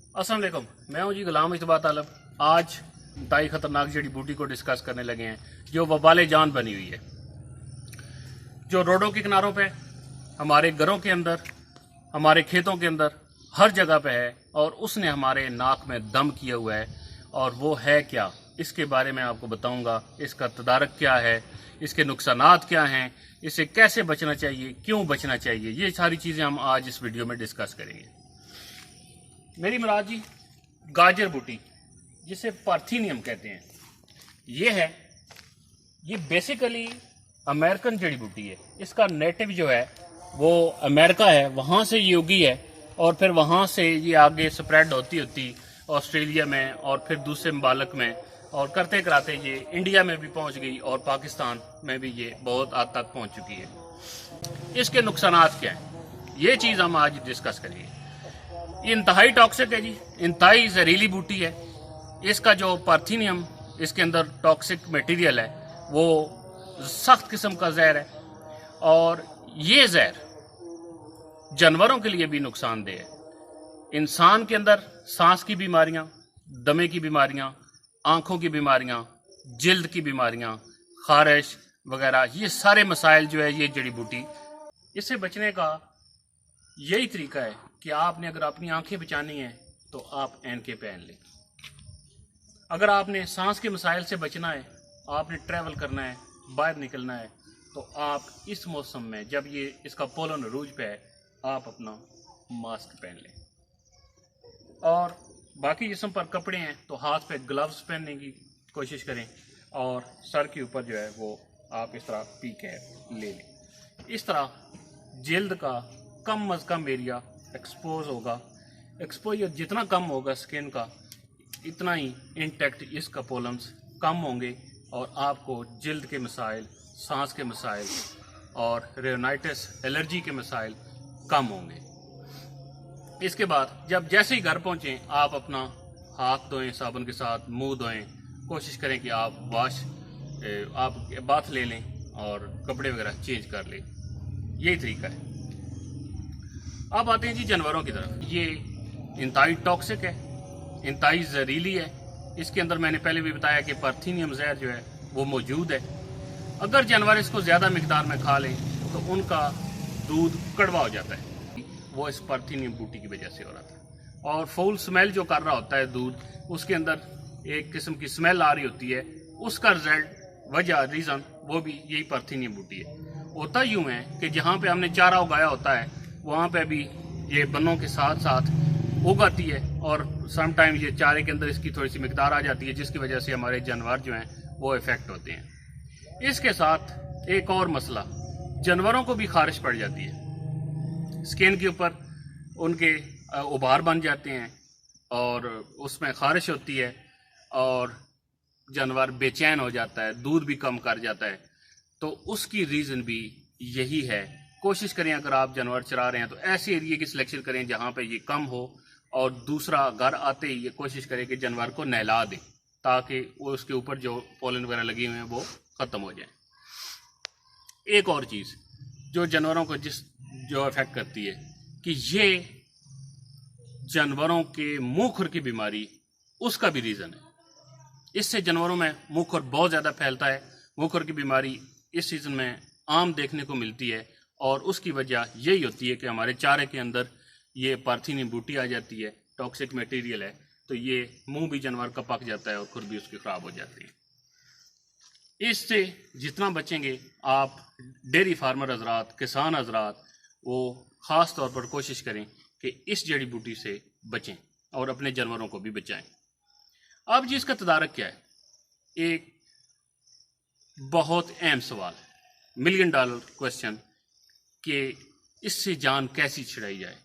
अस्सलाम वालेकुम, मैं हूं जी गुलाम इतबा तालब। आज इंतहाई ख़तरनाक जड़ी बूटी को डिस्कस करने लगे हैं जो वबाल जान बनी हुई है, जो रोडों के किनारों पे, हमारे घरों के अंदर, हमारे खेतों के अंदर, हर जगह पे है और उसने हमारे नाक में दम किया हुआ है। और वो है क्या, इसके बारे में आपको बताऊंगा। इसका तदारक क्या है, इसके नुकसानात क्या हैं, इससे कैसे बचना चाहिए, क्यों बचना चाहिए, ये सारी चीज़ें हम आज इस वीडियो में डिस्कस करेंगे। मेरी मुराद जी गाजर बूटी, जिसे पार्थीनियम कहते हैं, ये बेसिकली अमेरिकन जड़ी बूटी है। इसका नेटिव जो है वो अमेरिका है, वहाँ से ये उगी है और फिर वहाँ से ये आगे स्प्रेड होती ऑस्ट्रेलिया में और फिर दूसरे ममालिक में, और करते कराते ये इंडिया में भी पहुँच गई और पाकिस्तान में भी ये बहुत हद तक पहुँच चुकी है। इसके नुकसानात क्या हैं, ये चीज़ हम आज डिस्कस करेंगे। ये इंतहाई टॉक्सिक है जी, इंतहाई जहरीली बूटी है। इसका जो पार्थीनियम, इसके अंदर टॉक्सिक मटेरियल है, वो सख्त किस्म का जहर है और ये जहर जानवरों के लिए भी नुकसानदेह है। इंसान के अंदर सांस की बीमारियां, दमे की बीमारियां, आंखों की बीमारियां, जिल्द की बीमारियां, खारिश वगैरह, ये सारे मसाइल जो है ये जड़ी बूटी, इससे बचने का यही तरीका है कि आपने अगर अपनी आंखें बचानी है तो आप ऐनकें पहन लें। अगर आपने सांस के मसाइल से बचना है, आपने ट्रैवल करना है, बाहर निकलना है, तो आप इस मौसम में जब ये इसका पोलन अरूज पे है, आप अपना मास्क पहन लें। और बाकी जिस्म पर कपड़े हैं तो हाथ पे ग्लव्स पहनने की कोशिश करें और सर के ऊपर जो है वो आप इस तरह पी कैप ले लें। इस तरह जल्द का कम अज़ कम एरिया एक्सपोज होगा। एक्सपोजर जितना कम होगा स्किन का, इतना ही इंटैक्ट इसका पोलन्स कम होंगे और आपको जल्द के मसाइल, सांस के मसाइल और रेनाइटिस एलर्जी के मसाइल कम होंगे। इसके बाद जब जैसे ही घर पहुँचें, आप अपना हाथ धोएं साबुन के साथ, मुंह धोएं, कोशिश करें कि आप बाथ ले लें और कपड़े वगैरह चेंज कर लें। यही तरीका है। अब आते हैं जी जानवरों की तरफ। ये इंतहाई टॉक्सिक है, इंतहाई जहरीली है। इसके अंदर मैंने पहले भी बताया कि पार्थीनियम जहर जो है वो मौजूद है। अगर जानवर इसको ज़्यादा मिकदार में खा लें तो उनका दूध कड़वा हो जाता है। वो इस पार्थीनियम बूटी की वजह से हो रहा था। और फूल स्मेल जो कर रहा होता है दूध, उसके अंदर एक किस्म की स्मेल आ रही होती है, उसका रीज़न वो भी यही पार्थीनियम बूटी है। होता यूँ है कि जहाँ पे हमने चारा उगाया होता है वहाँ पे भी ये बनों के साथ साथ उगाती है और सम टाइम ये चारे के अंदर इसकी थोड़ी सी मिकदार आ जाती है, जिसकी वजह से हमारे जानवर जो हैं वो इफेक्ट होते हैं। इसके साथ एक और मसला, जानवरों को भी खारिश पड़ जाती है। स्किन के ऊपर उनके उभार बन जाते हैं और उसमें खारिश होती है और जानवर बेचैन हो जाता है, दूध भी कम कर जाता है। तो उसकी रीज़न भी यही है। कोशिश करें अगर आप जानवर चरा रहे हैं तो ऐसे एरिया की सिलेक्शन करें जहाँ पे ये कम हो, और दूसरा घर आते ही ये कोशिश करें कि जानवर को नहला दें ताकि वो उसके ऊपर जो पोलन वगैरह लगे हुए हैं वो ख़त्म हो जाए। एक और चीज़ जो जानवरों को जो अफेक्ट करती है कि ये जानवरों के मुँह खुर की बीमारी, उसका भी रीज़न है। इससे जानवरों में मुँह खुर बहुत ज़्यादा फैलता है। मुँह खुर की बीमारी इस सीज़न में आम देखने को मिलती है और उसकी वजह यही होती है कि हमारे चारे के अंदर ये पार्थीनियम बूटी आ जाती है, टॉक्सिक मटेरियल है, तो ये मुंह भी जानवर का पक जाता है और खुर भी उसकी ख़राब हो जाती है। इससे जितना बचेंगे आप, डेयरी फार्मर हजरात, किसान हजरात, वो ख़ास तौर पर कोशिश करें कि इस जड़ी बूटी से बचें और अपने जानवरों को भी बचाएं। अब जी इसका तदारक क्या है, एक बहुत अहम सवाल, $1 मिलियन क्वेश्चन कि इससे जान कैसी छिड़ाई जाए,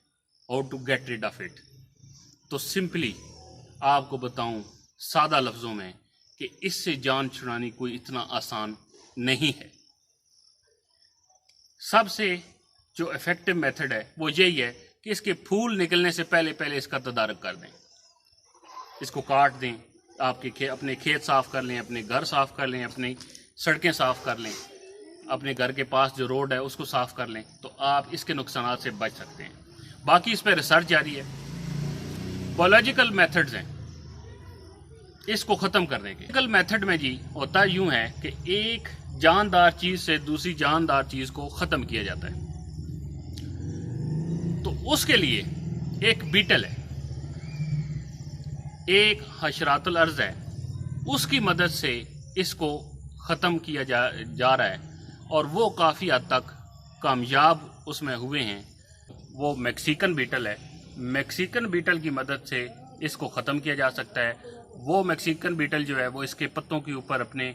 how to get rid of it. तो सिंपली आपको बताऊं सादा लफ्ज़ों में कि इससे जान छुड़ानी कोई इतना आसान नहीं है। सबसे जो इफ़ेक्टिव मेथड है वो यही है कि इसके फूल निकलने से पहले पहले इसका तदारक कर दें, इसको काट दें, आपके अपने खेत साफ़ कर लें, अपने घर साफ़ कर लें, अपनी सड़कें साफ़ कर लें, अपने घर के पास जो रोड है उसको साफ़ कर लें, तो आप इसके नुकसानात से बच सकते हैं। बाकी इस पर रिसर्च जारी है। बायोलॉजिकल मेथड्स हैं इसको ख़त्म करने के। बायोलॉजिकल मेथड में जी होता यूं है कि एक जानदार चीज़ से दूसरी जानदार चीज़ को ख़त्म किया जाता है। तो उसके लिए एक बीटल है, एक हशरातुल अर्ज़ है, उसकी मदद से इसको ख़त्म किया जा रहा है और वो काफ़ी हद तक कामयाब उसमें हुए हैं। वो मैक्सिकन बीटल है। मैक्सिकन बीटल की मदद से इसको ख़त्म किया जा सकता है। वो मैक्सिकन बीटल जो है वो इसके पत्तों के ऊपर अपने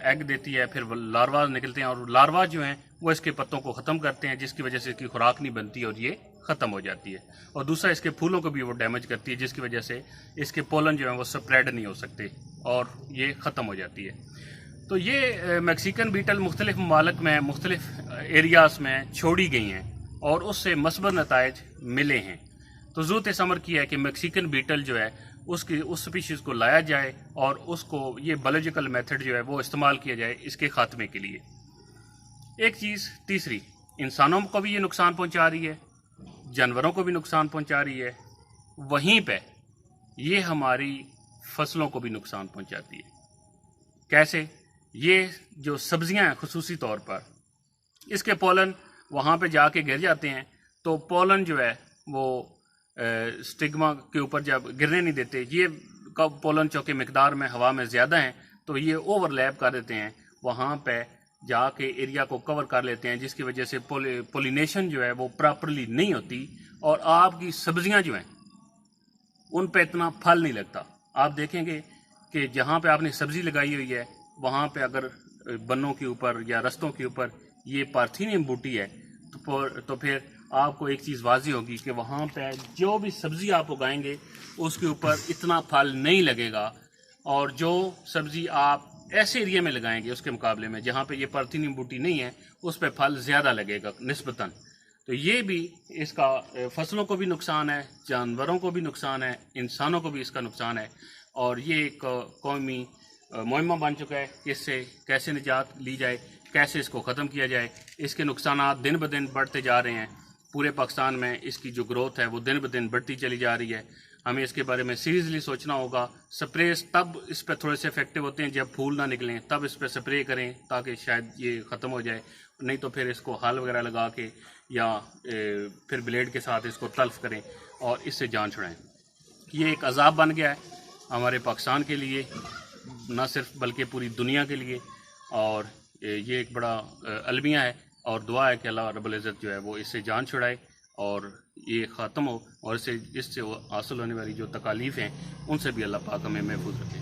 एग देती है, फिर लार्वा निकलते हैं और लार्वा जो हैं वो इसके पत्तों को ख़त्म करते हैं, जिसकी वजह से इसकी खुराक नहीं बनती और ये ख़त्म हो जाती है। और दूसरा इसके फूलों को भी वो डैमेज करती है, जिसकी वजह से इसके पोलन जो है वो स्प्रेड नहीं हो सकते और ये ख़त्म हो जाती है। तो ये मैक्सिकन बीटल मुख्तलिफ ममालिक में मुख्तलिफ एरियाज़ में छोड़ी गई हैं और उससे मस्बत नताइज मिले हैं। तो ज़रूरत इस अमर की है कि मैक्सिकन बीटल जो है उसकी उस स्पीशीज़ को लाया जाए और उसको ये बायोलॉजिकल मेथड जो है वो इस्तेमाल किया जाए इसके ख़ात्मे के लिए। एक चीज़ तीसरी, इंसानों को भी ये नुकसान पहुंचा रही है, जानवरों को भी नुकसान पहुंचा रही है, वहीं पे ये हमारी फसलों को भी नुकसान पहुंचाती है। कैसे? ये जो सब्जियां हैं खुसूसी तौर पर, इसके पोलन वहाँ पे जाके गिर जाते हैं, तो पोलन जो है वो स्टिग्मा के ऊपर जब गिरने नहीं देते, ये पोलन चौके मकदार में हवा में ज़्यादा हैं तो ये ओवरलैप कर देते हैं, वहाँ पे जाके एरिया को कवर कर लेते हैं, जिसकी वजह से पोलिनेशन जो है वो प्रॉपरली नहीं होती और आपकी सब्जियां जो हैं उन पे इतना फल नहीं लगता। आप देखेंगे कि जहाँ पे आपने सब्ज़ी लगाई हुई है वहाँ पे अगर बन्नों के ऊपर या रस्तों के ऊपर ये पार्थेनियम बूटी है तो फिर आपको एक चीज़ वाज़ी होगी कि वहाँ पे जो भी सब्ज़ी आप उगाएंगे उसके ऊपर इतना फल नहीं लगेगा, और जो सब्ज़ी आप ऐसे एरिया में लगाएंगे उसके मुकाबले में जहाँ पे ये पार्थेनियम बूटी नहीं है उस पे फल ज़्यादा लगेगा निस्बतन। तो ये भी इसका फसलों को भी नुकसान है, जानवरों को भी नुकसान है, इंसानों को भी इसका नुकसान है, और ये एक कौमी मुहिम बन चुका है कि इससे कैसे निजात ली जाए, कैसे इसको ख़त्म किया जाए। इसके नुकसान दिन ब दिन बढ़ते जा रहे हैं। पूरे पाकिस्तान में इसकी जो ग्रोथ है वो दिन ब दिन बढ़ती चली जा रही है। हमें इसके बारे में सीरियसली सोचना होगा। स्प्रेस तब इस पर थोड़े से इफेक्टिव होते हैं जब फूल ना निकलें, तब इस पर स्प्रे करें ताकि शायद ये ख़त्म हो जाए, नहीं तो फिर इसको हल वगैरह लगा के या फिर ब्लेड के साथ इसको तल्फ करें और इससे जान छुड़ाएं। ये एक अजाब बन गया है हमारे पाकिस्तान के लिए, ना सिर्फ बल्कि पूरी दुनिया के लिए, और ये एक बड़ा अलमिया है और दुआ है कि अल्लाह रब्बुल इज़्ज़त जो है वो इससे जान छुड़ाए और ये ख़त्म हो, और इससे हासिल होने वाली जो तकालीफ़ हैं उनसे भी अल्लाह पाक हमें महफूज रखे।